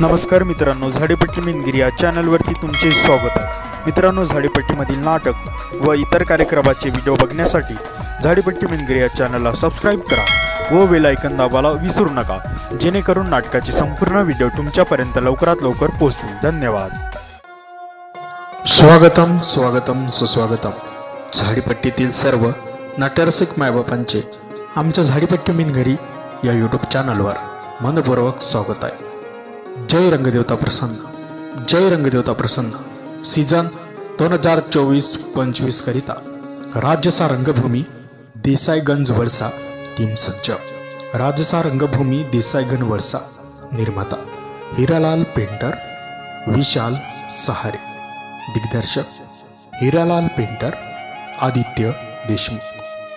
नमस्कार मित्रांनो, झाडीपट्टी मिनगिरी या चॅनलवरती तुमचे स्वागत आहे। मित्रांनो, झाडीपट्टीमधील नाटक व इतर कार्यक्रमाचे व्हिडिओ बघण्यासाठी झाडीपट्टी मिनगिरी या चॅनलला सबस्क्राईब करा व बेल आयकॉन दाबायला विसरू नका, जेणेकरून नाटकाचे संपूर्ण व्हिडिओ तुमच्यापर्यंत लवकरात लवकर पोहोचतील। धन्यवाद। स्वागतम स्वागतम सुस्वागतम। झाडीपट्टीतील सर्व नाट्यरसिक मायबापांचे आमच्या झाडीपट्टी मिनगिरी या यूट्यूब चॅनलवर मनपूर्वक स्वागत आहे। जय रंगदेवता प्रसन्न, जय रंगदेवता प्रसन्न। सीझन 2024-25 करिता राजसा रंगभूमी देसाईगंज वळसा टीम सज्ज। राजसा रंगभूमी देसाईगंज वळसा निर्माता हिरालाल पेंटर, विशाल सहारे। दिग्दर्शक हिरालाल पेंटर, आदित्य देशमुख।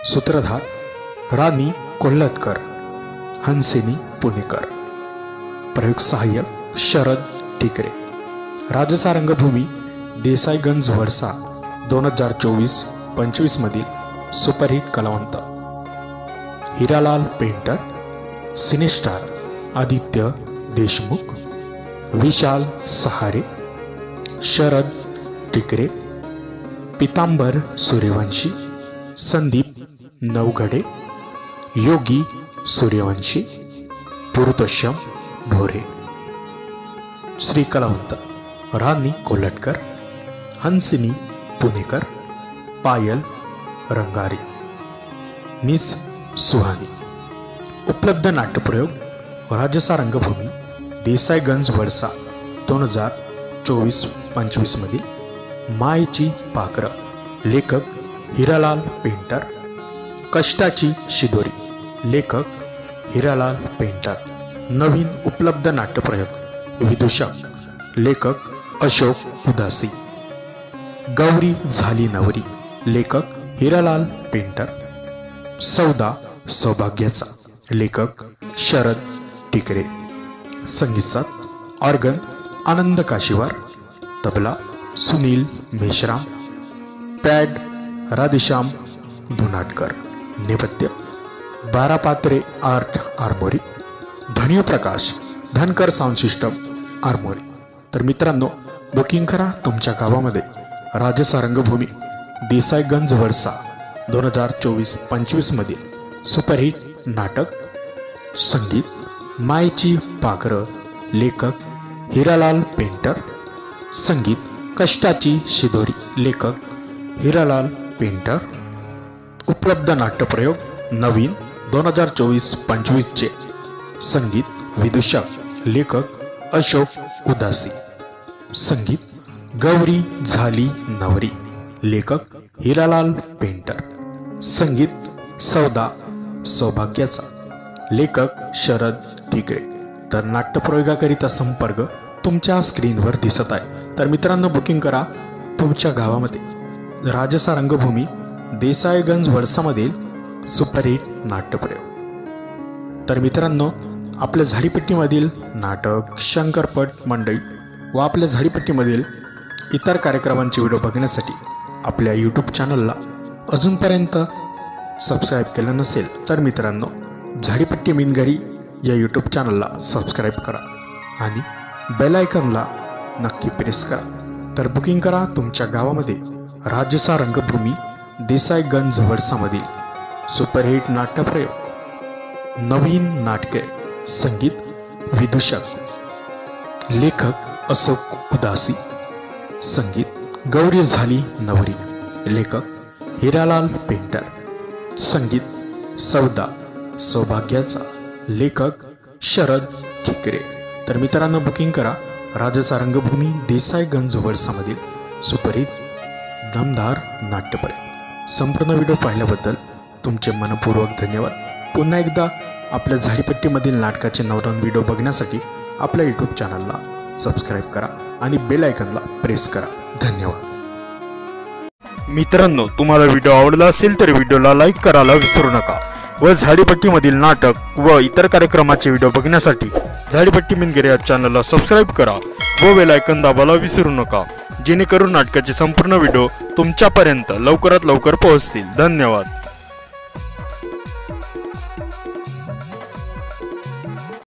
सूत्रधार राणी कोल्हटकर, हंसिनी पुणेकर। प्रयोग सहाय्यक शरद टिकरे। राजसा रंगभूमी देसाईगंज वळसा 2024-25 मधील सुपरहिट कलावंत हिरालाल पेंटर, सिनेस्टार आदित्य देशमुख, विशाल सहारे, शरद टिकरे, पीतांबर सूर्यवंशी, संदीप नवघडे, योगी सूर्यवंशी, पुरुषोत्तम ढोरे। श्री कलावंत राणी कोल्हटकर, हंसिनी पुणेकर, पायल रंगारी, मिस सुहानी। उपलब्ध नाट्यप्रयोग राजसा रंगभूमी देसाईगंज वळसा 2024-25 मधील मायेची पाखरं, लेखक हिरालाल पेंटर। कष्टाची शिदोरी, लेखक हिरालाल पेंटर। नवीन उपलब्ध नाट्यप्रयोग विदूषक, लेखक अशोक उदासी। गौरी झाली नवरी, लेखक हिरालाल पेंटर। सौदा सौभाग्याचा, लेखक शरद टिकरे। संगीत साथ ऑर्गन आनंद काशीवार, तबला सुनील मेश्राम, पॅड राधेश्याम धुनाटकर। नेपथ्य 12 पात्रे आर्ट आर्मोरी, ध्वनी प्रकाश धनकर साऊंड सिस्टम आर्मोरी। तर मित्रांनो, बुकिंग करा तुमच्या गावामध्ये राजसा रंगभूमी देसाईगंज वळसा 2024-25 मधील सुपरहिट नाटक। संगीत मायेची पाखरं, लेखक हिरालाल पेंटर। संगीत कष्टाची शिदोरी, लेखक हिरालाल पेंटर। उपलब्ध नाट्यप्रयोग नवीन 2024-25 चे। संगीत विदूषक, लेखक अशोक उदासी। संगीत गौरी झाली नवरी, लेखक हिरालाल पेंटर। संगीत सौदा सौभाग्याचा, लेखक शरद टिकरे। तर नाट्यप्रयोगाकरिता संपर्क तुमच्या स्क्रीनवर दिसत आहे। तर मित्रांनो, बुकिंग करा तुमच्या गावामध्ये राजसा रंगभूमी देसाईगंज वळसामधील सुपरहिट नाट्यप्रयोग। तर मित्रांनो, आपल्या झाडीपट्टीमधील नाटक, शंकरपट मंडई व आपल्या झाडीपट्टीमधील इतर कार्यक्रमांचे व्हिडिओ बघण्यासाठी आपल्या यूट्यूब चॅनलला अजूनपर्यंत सबस्क्राईब केलं नसेल तर मित्रांनो, झाडीपट्टी मिनगिरी या यूट्यूब चॅनलला सबस्क्राईब करा आणि बेल आयकॉनला नक्की प्रेस करा। तर बुकिंग करा तुमच्या गावामध्ये राजसा रंगभूमी देसाईगंज वळसामधील सुपरहिट नाट्यप्रयोग। नवीन नाटके। संगीत विदूषक, लेखक अशोक उदासी। संगीत गौरी झाली नवरी, लेखक हिरालाल पेंटर। संगीत सौदा सौभाग्याचा, लेखक शरद टिकरे। तर मित्रांनो, बुकिंग करा राजसा रंगभूमी देसाईगंज वळसामधील सुपरहिट दमदार नाट्यप्रयोग। संपूर्ण व्हिडिओ पाहिल्याबद्दल तुमचे मनपूर्वक धन्यवाद। पुन्हा एकदा आपल्या झाडीपट्टीमधील नाटकाचे नवनवीन व्हिडिओ बघण्यासाठी आपल्या यूट्यूब चॅनलला सबस्क्राईब करा आणि बेल आयकॉनला प्रेस करा। धन्यवाद। मित्रांनो, तुम्हाला व्हिडिओ आवडला असेल तर व्हिडिओला लाईक करायला विसरू नका व झाडीपट्टीमधील नाटक व इतर कार्यक्रमाचे व्हिडिओ बघण्यासाठी झाडीपट्टी मिनगिरी या चॅनलला सबस्क्राईब करा व बेल आयकॉन दाबायला विसरू नका, जेणेकरून नाटकाचे संपूर्ण व्हिडिओ तुमच्यापर्यंत लवकरात लवकर पोहोचतील। धन्यवाद।